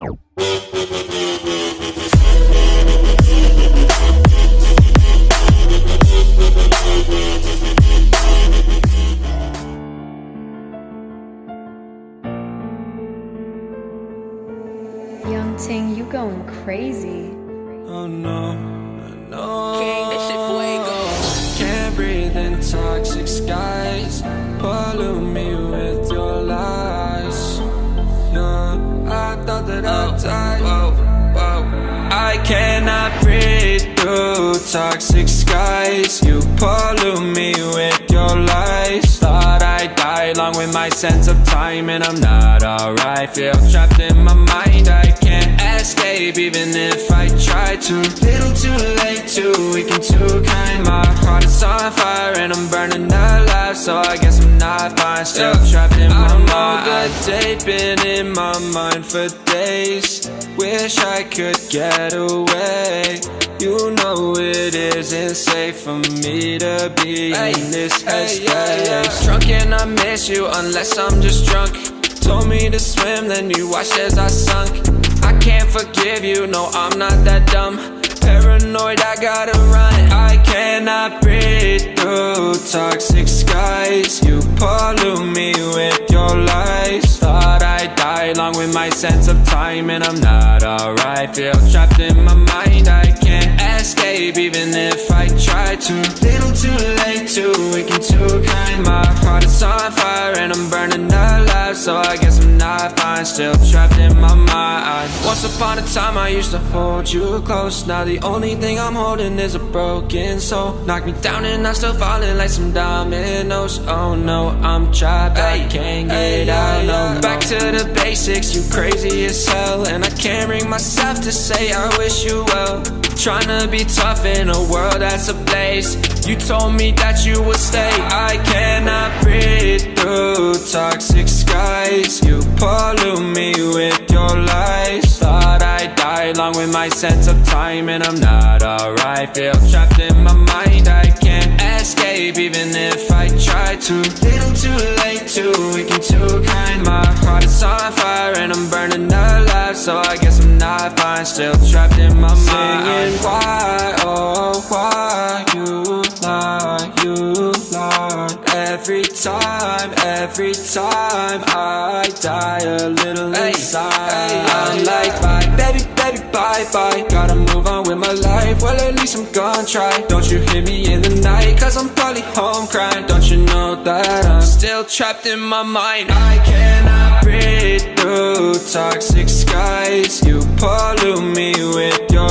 Young Ting, you going crazy. Oh no, no. King, this shit fuego. Can't breathe in toxic skies. Pollute me with your lies. No, I thought that I'd die. I cannot breathe through toxic skies. You pollute me with your lies. Thought I'd die along with my sense of time, and I'm not alright. Feel trapped in my mind, I can't escape even if I try to. Little too late, too weak and too kind. My heart is on fire and I'm burning alive, so I guess I'm not fine. Still trapped in my mind. That date been in my mind for days. Wish I could get away. You know it isn't safe for me to be in this headspace. Drunk and I miss you unless I'm just drunk. Told me to swim, then you watched as I sunk. I can't forgive you, no I'm not that dumb. Paranoid, I gotta run. I cannot breathe through toxic skies. You pollute me with your lies. Thought I'd die along with my sense of time, and I'm not alright. Feel trapped in my mind, I can't escape even if I try to. Little too late, too weak and too kind. My heart is on fire and I'm burning alive, so I guess I'm not fine. Still trapped in my mind. Once upon a time I used to hold you close. Now the only thing I'm holding is a broken soul. Knock me down and I'm still falling like some dominoes. Oh no, I'm trapped, I can't get out, no. Back to the basics, you crazy as hell, and I can't bring myself to say I wish you well. Tryna be tough in a world that's ablaze. You told me that you would stay. I cannot breathe through toxic skies. You pollute me with your lies. Thought I'd die along with my sense of time, and I'm not alright. Feel trapped in my mind, I can't escape even if I try to. Little too late, too weak and too kind. My heart is on fire and I'm burning alive, so I guess I'm not fine. Still trapped in my mind. Singing why, oh why you lie. Every time I die a little inside. I'm like bye, baby, bye. Gotta move on with my life, well at least I'm gonna try. Don't you hear me in the night, cause I'm probably home crying. Don't you know that I'm still trapped in my mind. I cannot breathe through toxic skies.